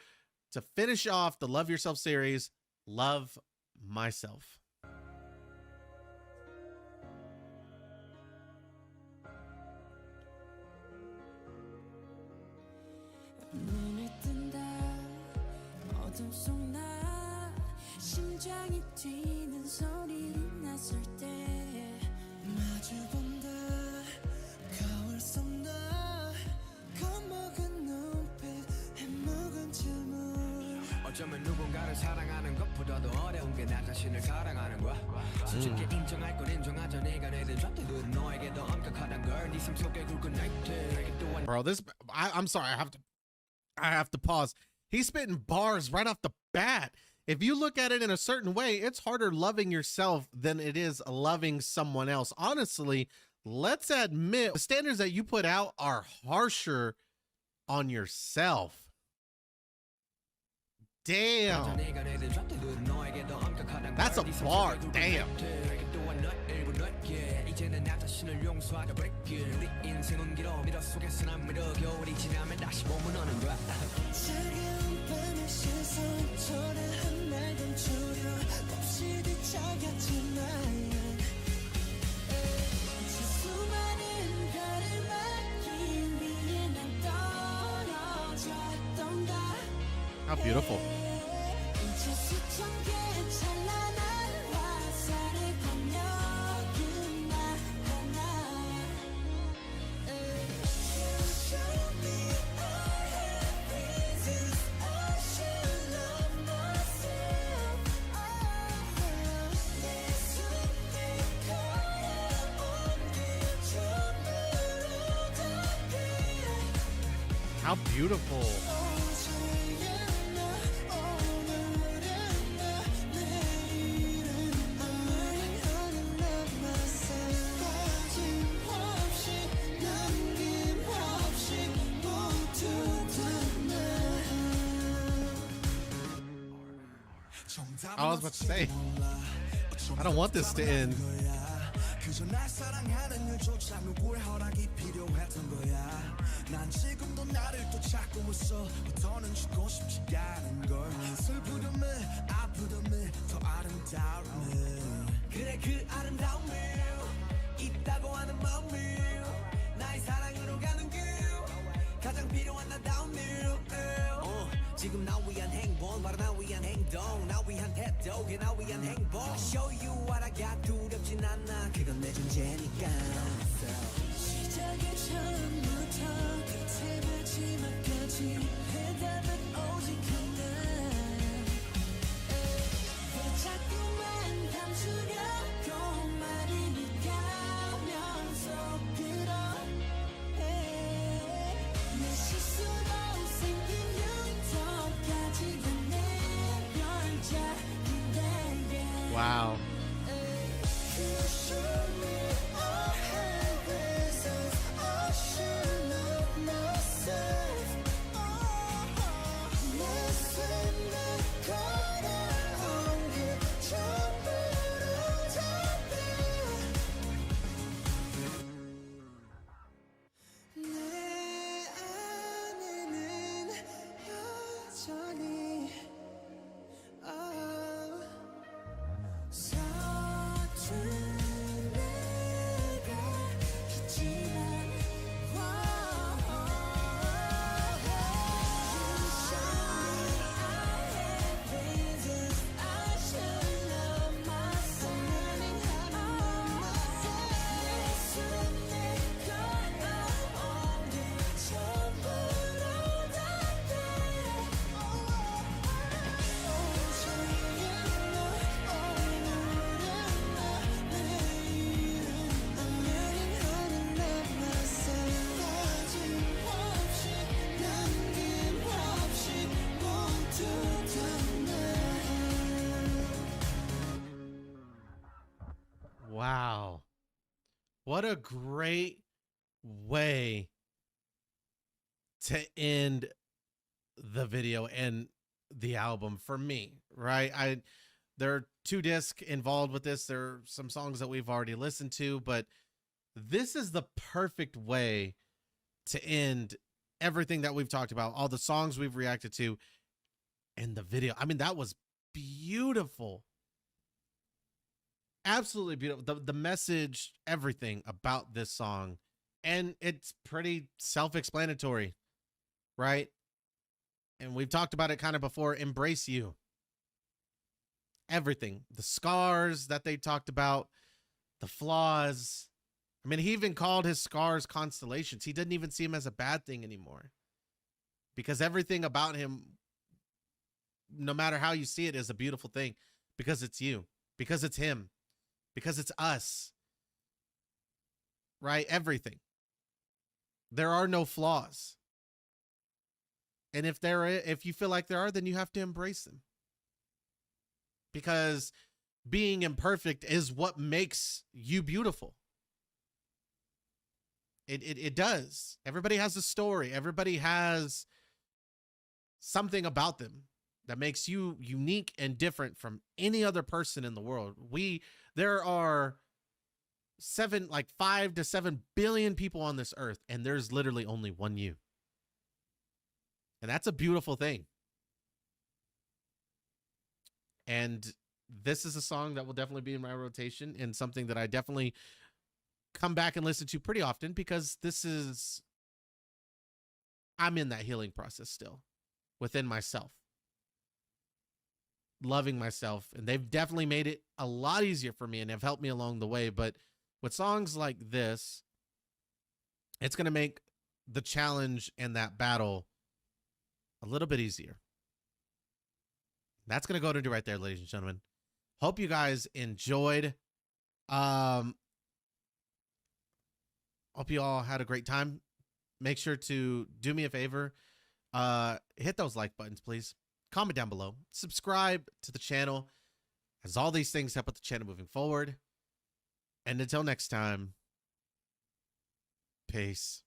[SPEAKER 1] to finish off the Love Yourself series, Love Myself.
[SPEAKER 2] 심장이 뛰는 소리를 났을 때 마주본다 거울 속나 겁먹은 눈빛 해묵은 질문 어쩌면 누군가를 사랑하는 것보다도 어려운 게 나 자신을 사랑하는 거야 솔직히 인정할 건 인정하자 네가 내든 잣대들은 너에게 더 엄격하단 걸 네 삶 속에 굵은 나이트 또한
[SPEAKER 1] Bro, this I'm sorry, I have to pause. He's spitting bars right off the bat. If you look at it in a certain way, it's harder loving yourself than it is loving someone else. Honestly, let's admit the standards that you put out are harsher on yourself. Damn. That's a bar. Damn. How beautiful. How beautiful. I was about to say, I don't want this to end. 그저 날 사랑하는 일조차 누구의 허락이 필요했던 거야 난 지금도 나를 또 찾고 있어 더는 죽고 싶지가 않은 걸 슬프렴을 아프렴을 더 아름다움을 그래 그 아름다움을 있다고 하는 마음을 나의 사랑으로 가는 길 가장 필요한 나다움을 지금 나 위한 행복 바로 나 위한 행동 나 위한 태도 그게 나 위한 행복 Show you what I got 두렵진 않아 그건 내 존재니까 시작의 처음부터 끝의 마지막까지 해답은 오직 하나 왜 자꾸만 감추려고 말이 가면서 그러해 내 실수로 생긴 Wow. Wow. What a great way to end the video and the album for me, right? There are 2 discs involved with this. There are some songs that we've already listened to, but this is the perfect way to end everything that we've talked about, all the songs we've reacted to, and the video. I mean, that was beautiful. Absolutely beautiful. The message, everything about this song. And it's pretty self-explanatory, right? And we've talked about it kind of before. Embrace you. Everything. The scars that they talked about, the flaws. I mean, he even called his scars constellations. He didn't even see him as a bad thing anymore. Because everything about him, no matter how you see it, is a beautiful thing. Because it's you. Because it's him. Because it's us. Right? Everything. There are no flaws. And if you feel like there are, then you have to embrace them. Because being imperfect is what makes you beautiful. It does. Everybody has a story. Everybody has something about them that makes you unique and different from any other person in the world. There are 5 to 7 billion people on this earth, and there's literally only one you. And that's a beautiful thing. And this is a song that will definitely be in my rotation and something that I definitely come back and listen to pretty often, because I'm in that healing process still within myself, loving myself. And they've definitely made it a lot easier for me and have helped me along the way. But with songs like this, it's going to make the challenge and that battle a little bit easier. That's going to go to do right there, ladies and gentlemen. Hope you guys enjoyed. Hope you all had a great time. Make sure to do me a favor. Hit those like buttons, please. Comment down below. Subscribe to the channel, as all these things help with the channel moving forward. And until next time, peace.